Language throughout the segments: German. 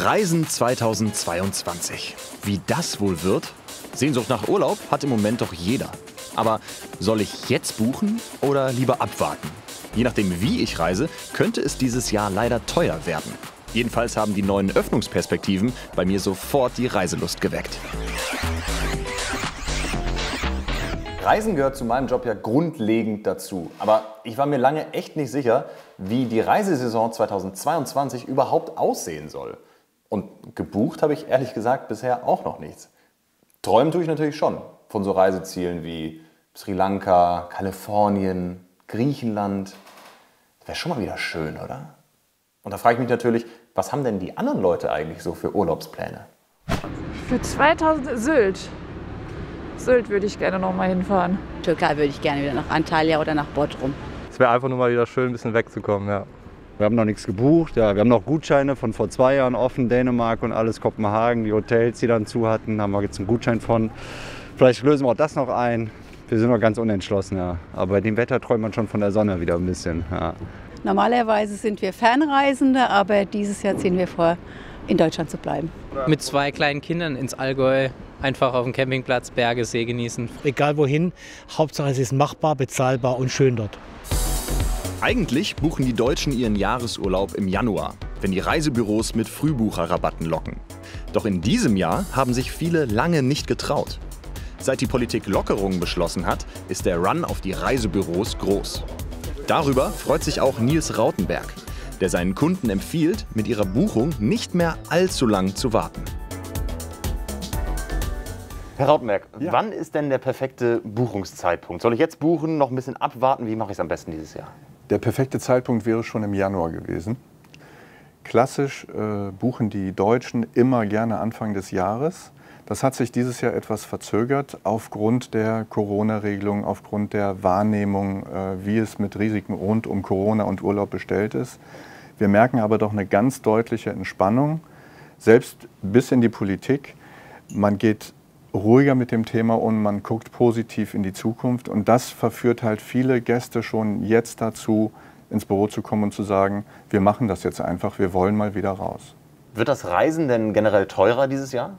Reisen 2022. Wie das wohl wird? Sehnsucht nach Urlaub hat im Moment doch jeder. Aber soll ich jetzt buchen oder lieber abwarten? Je nachdem, wie ich reise, könnte es dieses Jahr leider teuer werden. Jedenfalls haben die neuen Öffnungsperspektiven bei mir sofort die Reiselust geweckt. Reisen gehört zu meinem Job ja grundlegend dazu. Aber ich war mir lange echt nicht sicher, wie die Reisesaison 2022 überhaupt aussehen soll. Und gebucht habe ich ehrlich gesagt bisher auch noch nichts. Träumen tue ich natürlich schon von so Reisezielen wie Sri Lanka, Kalifornien, Griechenland. Das wäre schon mal wieder schön, oder? Und da frage ich mich natürlich, was haben denn die anderen Leute eigentlich so für Urlaubspläne? Für 2000 Sylt. Sylt würde ich gerne noch mal hinfahren. Türkei würde ich gerne wieder nach Antalya oder nach Bodrum. Es wäre einfach nur mal wieder schön, ein bisschen wegzukommen, ja. Wir haben noch nichts gebucht. Ja, wir haben noch Gutscheine von vor 2 Jahren offen, Dänemark und alles, Kopenhagen. Die Hotels, die dann zu hatten, haben wir jetzt einen Gutschein von. Vielleicht lösen wir auch das noch ein. Wir sind noch ganz unentschlossen, ja. Aber bei dem Wetter träumt man schon von der Sonne wieder ein bisschen. Ja. Normalerweise sind wir Fernreisende, aber dieses Jahr ziehen wir vor, in Deutschland zu bleiben. Mit 2 kleinen Kindern ins Allgäu, einfach auf dem Campingplatz Berge, See genießen. Egal wohin, Hauptsache es ist machbar, bezahlbar und schön dort. Eigentlich buchen die Deutschen ihren Jahresurlaub im Januar, wenn die Reisebüros mit Frühbucherrabatten locken. Doch in diesem Jahr haben sich viele lange nicht getraut. Seit die Politik Lockerungen beschlossen hat, ist der Run auf die Reisebüros groß. Darüber freut sich auch Nils Rautenberg, der seinen Kunden empfiehlt, mit ihrer Buchung nicht mehr allzu lang zu warten. Herr Rautenberg, wann ist denn der perfekte Buchungszeitpunkt? Soll ich jetzt buchen, noch ein bisschen abwarten? Wie mache ich es am besten dieses Jahr? Der perfekte Zeitpunkt wäre schon im Januar gewesen. Klassisch buchen die Deutschen immer gerne Anfang des Jahres. Das hat sich dieses Jahr etwas verzögert aufgrund der Corona-Regelung, aufgrund der Wahrnehmung, wie es mit Risiken rund um Corona und Urlaub bestellt ist. Wir merken aber doch eine ganz deutliche Entspannung, selbst bis in die Politik. Man geht ruhiger mit dem Thema um, man guckt positiv in die Zukunft und das verführt halt viele Gäste schon jetzt dazu, ins Büro zu kommen und zu sagen, wir machen das jetzt einfach, wir wollen mal wieder raus. Wird das Reisen denn generell teurer dieses Jahr?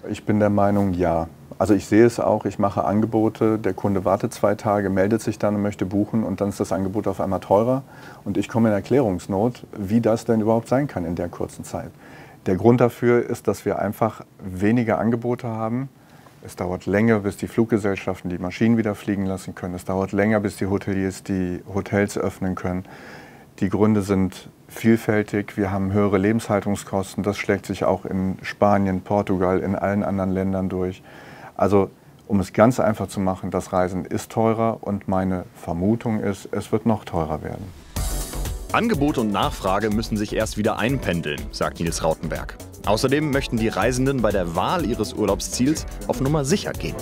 Ich bin der Meinung, ja. Also ich sehe es auch, ich mache Angebote, der Kunde wartet 2 Tage, meldet sich dann und möchte buchen und dann ist das Angebot auf einmal teurer und ich komme in Erklärungsnot, wie das denn überhaupt sein kann in der kurzen Zeit. Der Grund dafür ist, dass wir einfach weniger Angebote haben. Es dauert länger, bis die Fluggesellschaften die Maschinen wieder fliegen lassen können. Es dauert länger, bis die Hoteliers die Hotels öffnen können. Die Gründe sind vielfältig. Wir haben höhere Lebenshaltungskosten. Das schlägt sich auch in Spanien, Portugal, in allen anderen Ländern durch. Also, um es ganz einfach zu machen, das Reisen ist teurer und meine Vermutung ist, es wird noch teurer werden. Angebot und Nachfrage müssen sich erst wieder einpendeln, sagt Nils Rautenberg. Außerdem möchten die Reisenden bei der Wahl ihres Urlaubsziels auf Nummer sicher gehen.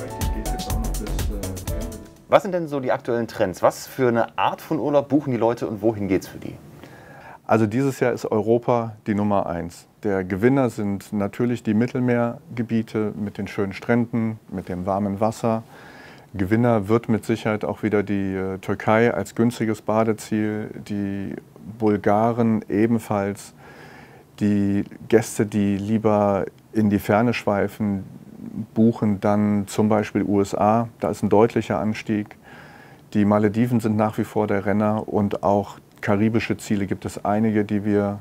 Was sind denn so die aktuellen Trends? Was für eine Art von Urlaub buchen die Leute und wohin geht's für die? Also dieses Jahr ist Europa die Nummer 1. Der Gewinner sind natürlich die Mittelmeergebiete mit den schönen Stränden, mit dem warmen Wasser. Gewinner wird mit Sicherheit auch wieder die Türkei als günstiges Badeziel, die Bulgaren ebenfalls. Die Gäste, die lieber in die Ferne schweifen, buchen dann zum Beispiel USA. Da ist ein deutlicher Anstieg. Die Malediven sind nach wie vor der Renner und auch karibische Ziele gibt es einige, die wir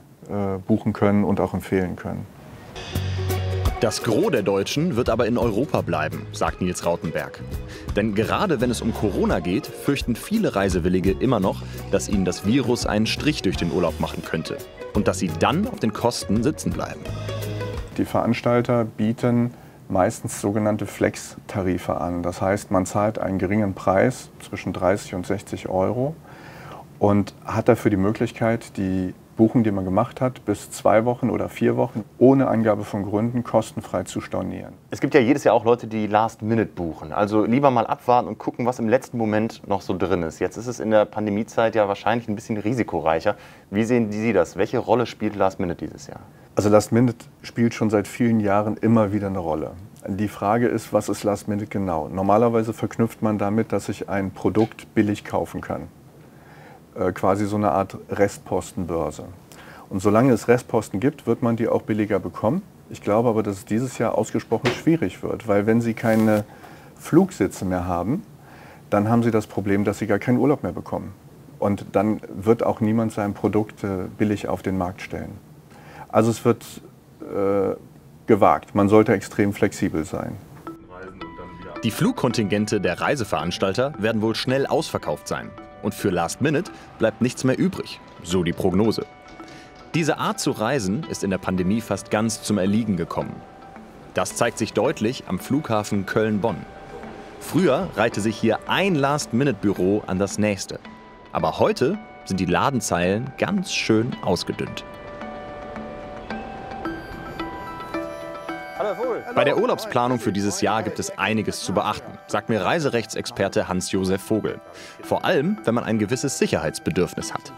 buchen können und auch empfehlen können. Das Gros der Deutschen wird aber in Europa bleiben, sagt Nils Rautenberg. Denn gerade wenn es um Corona geht, fürchten viele Reisewillige immer noch, dass ihnen das Virus einen Strich durch den Urlaub machen könnte. Und dass sie dann auf den Kosten sitzen bleiben. Die Veranstalter bieten meistens sogenannte Flex-Tarife an. Das heißt, man zahlt einen geringen Preis zwischen 30 und 60 € und hat dafür die Möglichkeit, die Buchung, die man gemacht hat, bis 2 Wochen oder 4 Wochen ohne Angabe von Gründen kostenfrei zu stornieren. Es gibt ja jedes Jahr auch Leute, die Last Minute buchen. Also lieber mal abwarten und gucken, was im letzten Moment noch so drin ist. Jetzt ist es in der Pandemiezeit ja wahrscheinlich ein bisschen risikoreicher. Wie sehen Sie das? Welche Rolle spielt Last Minute dieses Jahr? Also Last Minute spielt schon seit vielen Jahren immer wieder eine Rolle. Die Frage ist, was ist Last Minute genau? Normalerweise verknüpft man damit, dass ich ein Produkt billig kaufen kann. Quasi so eine Art Restpostenbörse. Und solange es Restposten gibt, wird man die auch billiger bekommen. Ich glaube aber, dass es dieses Jahr ausgesprochen schwierig wird, weil wenn Sie keine Flugsitze mehr haben, dann haben Sie das Problem, dass Sie gar keinen Urlaub mehr bekommen. Und dann wird auch niemand sein Produkt billig auf den Markt stellen. Also es wird gewagt. Man sollte extrem flexibel sein. Die Flugkontingente der Reiseveranstalter werden wohl schnell ausverkauft sein. Und für Last Minute bleibt nichts mehr übrig, so die Prognose. Diese Art zu reisen ist in der Pandemie fast ganz zum Erliegen gekommen. Das zeigt sich deutlich am Flughafen Köln-Bonn. Früher reihte sich hier ein Last-Minute-Büro an das nächste. Aber heute sind die Ladenzeilen ganz schön ausgedünnt. Bei der Urlaubsplanung für dieses Jahr gibt es einiges zu beachten, sagt mir Reiserechtsexperte Hans-Josef Vogel. Vor allem, wenn man ein gewisses Sicherheitsbedürfnis hat.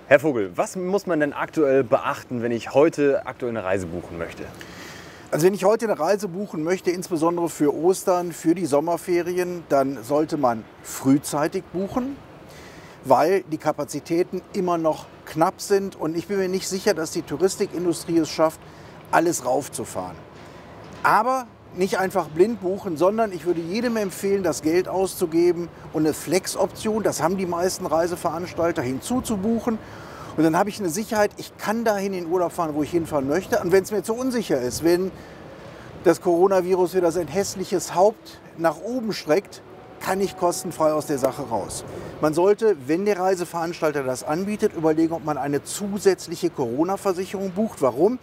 Herr Vogel, was muss man denn aktuell beachten, wenn ich heute aktuell eine Reise buchen möchte? Also wenn ich heute eine Reise buchen möchte, insbesondere für Ostern, für die Sommerferien, dann sollte man frühzeitig buchen, weil die Kapazitäten immer noch knapp sind. Und ich bin mir nicht sicher, dass die Touristikindustrie es schafft, alles raufzufahren. Aber nicht einfach blind buchen, sondern ich würde jedem empfehlen, das Geld auszugeben und eine Flex-Option, das haben die meisten Reiseveranstalter, hinzuzubuchen. Und dann habe ich eine Sicherheit, ich kann dahin in den Urlaub fahren, wo ich hinfahren möchte. Und wenn es mir zu unsicher ist, wenn das Coronavirus wieder sein hässliches Haupt nach oben streckt, kann ich kostenfrei aus der Sache raus. Man sollte, wenn der Reiseveranstalter das anbietet, überlegen, ob man eine zusätzliche Corona-Versicherung bucht. Warum?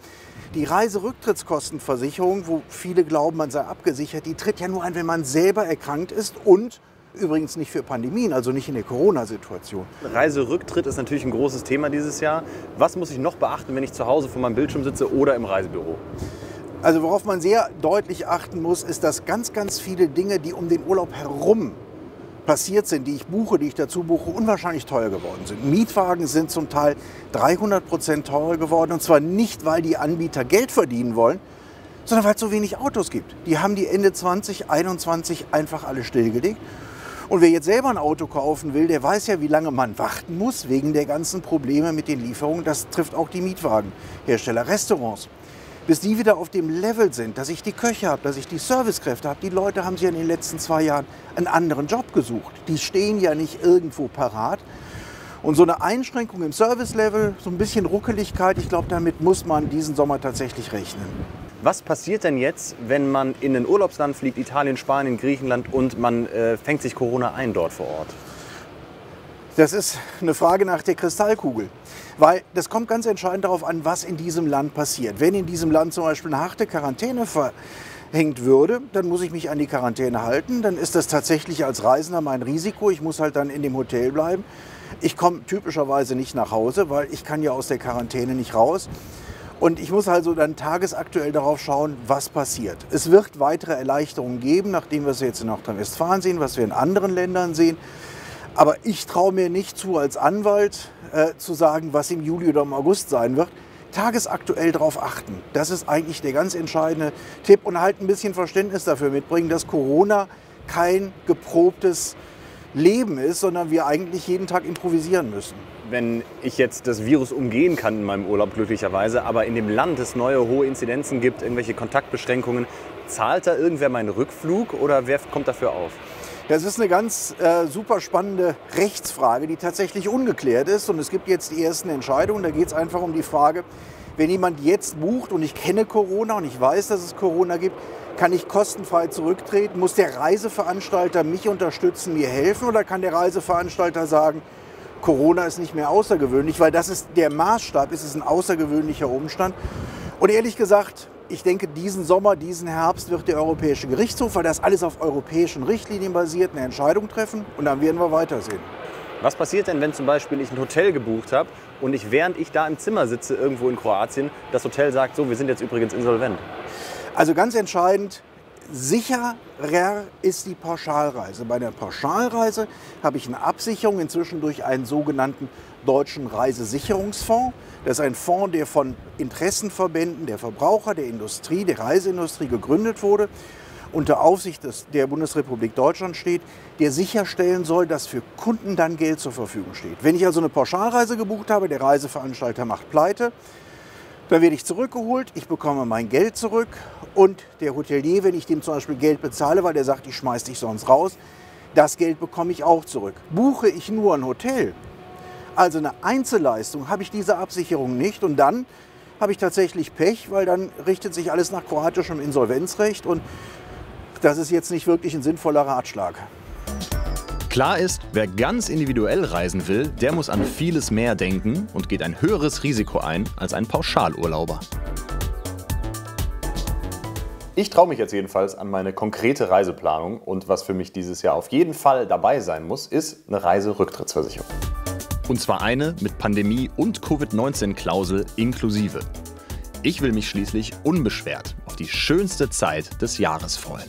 Die Reiserücktrittskostenversicherung, wo viele glauben, man sei abgesichert, die tritt ja nur ein, wenn man selber erkrankt ist und übrigens nicht für Pandemien, also nicht in der Corona-Situation. Reiserücktritt ist natürlich ein großes Thema dieses Jahr. Was muss ich noch beachten, wenn ich zu Hause vor meinem Bildschirm sitze oder im Reisebüro? Also worauf man sehr deutlich achten muss, ist, dass ganz, ganz viele Dinge, die um den Urlaub herum passiert sind, die ich buche, die ich dazu buche, unwahrscheinlich teuer geworden sind. Mietwagen sind zum Teil 300% teurer geworden. Und zwar nicht, weil die Anbieter Geld verdienen wollen, sondern weil es so wenig Autos gibt. Die haben die Ende 2021 einfach alle stillgelegt. Und wer jetzt selber ein Auto kaufen will, der weiß ja, wie lange man warten muss wegen der ganzen Probleme mit den Lieferungen. Das trifft auch die Mietwagenhersteller, Restaurants. Bis die wieder auf dem Level sind, dass ich die Köche habe, dass ich die Servicekräfte habe. Die Leute haben sich ja in den letzten 2 Jahren einen anderen Job gesucht. Die stehen ja nicht irgendwo parat. Und so eine Einschränkung im Service-Level, so ein bisschen Ruckeligkeit, ich glaube, damit muss man diesen Sommer tatsächlich rechnen. Was passiert denn jetzt, wenn man in ein Urlaubsland fliegt, Italien, Spanien, Griechenland, und man fängt sich Corona ein dort vor Ort? Das ist eine Frage nach der Kristallkugel. Weil das kommt ganz entscheidend darauf an, was in diesem Land passiert. Wenn in diesem Land zum Beispiel eine harte Quarantäne verhängt würde, dann muss ich mich an die Quarantäne halten. Dann ist das tatsächlich als Reisender mein Risiko. Ich muss halt dann in dem Hotel bleiben. Ich komme typischerweise nicht nach Hause, weil ich kann ja aus der Quarantäne nicht raus. Und ich muss also dann tagesaktuell darauf schauen, was passiert. Es wird weitere Erleichterungen geben, nachdem wir es jetzt in Nordrhein-Westfalen sehen, was wir in anderen Ländern sehen. Aber ich traue mir nicht zu, als Anwalt zu sagen, was im Juli oder im August sein wird. Tagesaktuell darauf achten. Das ist eigentlich der ganz entscheidende Tipp. Und halt ein bisschen Verständnis dafür mitbringen, dass Corona kein geprobtes Leben ist, sondern wir eigentlich jeden Tag improvisieren müssen. Wenn ich jetzt das Virus umgehen kann in meinem Urlaub, glücklicherweise, aber in dem Land es neue hohe Inzidenzen gibt, irgendwelche Kontaktbeschränkungen, zahlt da irgendwer meinen Rückflug oder wer kommt dafür auf? Das ist eine ganz super spannende Rechtsfrage, die tatsächlich ungeklärt ist. Und es gibt jetzt die ersten Entscheidungen. Da geht es einfach um die Frage, wenn jemand jetzt bucht und ich kenne Corona und ich weiß, dass es Corona gibt, kann ich kostenfrei zurücktreten? Muss der Reiseveranstalter mich unterstützen, mir helfen? Oder kann der Reiseveranstalter sagen, Corona ist nicht mehr außergewöhnlich? Weil das ist der Maßstab, es ist ein außergewöhnlicher Umstand. Und ehrlich gesagt, ich denke, diesen Sommer, diesen Herbst wird der Europäische Gerichtshof, weil das alles auf europäischen Richtlinien basiert, eine Entscheidung treffen. Und dann werden wir weitersehen. Was passiert denn, wenn zum Beispiel ich ein Hotel gebucht habe und während ich da im Zimmer sitze, irgendwo in Kroatien, das Hotel sagt, so, wir sind jetzt übrigens insolvent? Also ganz entscheidend, sicherer ist die Pauschalreise. Bei der Pauschalreise habe ich eine Absicherung inzwischen durch einen sogenannten Deutschen Reisesicherungsfonds. Das ist ein Fonds, der von Interessenverbänden der Verbraucher, der Industrie, der Reiseindustrie gegründet wurde. unter Aufsicht der Bundesrepublik Deutschland steht, der sicherstellen soll, dass für Kunden dann Geld zur Verfügung steht. Wenn ich also eine Pauschalreise gebucht habe, der Reiseveranstalter macht pleite, dann werde ich zurückgeholt, ich bekomme mein Geld zurück und der Hotelier, wenn ich dem zum Beispiel Geld bezahle, weil der sagt, ich schmeiß dich sonst raus, das Geld bekomme ich auch zurück. Buche ich nur ein Hotel, also eine Einzelleistung, habe ich diese Absicherung nicht und dann habe ich tatsächlich Pech, weil dann richtet sich alles nach kroatischem Insolvenzrecht und das ist jetzt nicht wirklich ein sinnvoller Ratschlag. Klar ist, wer ganz individuell reisen will, der muss an vieles mehr denken und geht ein höheres Risiko ein als ein Pauschalurlauber. Ich traue mich jetzt jedenfalls an meine konkrete Reiseplanung und was für mich dieses Jahr auf jeden Fall dabei sein muss, ist eine Reiserücktrittsversicherung. Und zwar eine mit Pandemie- und Covid-19-Klausel inklusive. Ich will mich schließlich unbeschwert auf die schönste Zeit des Jahres freuen.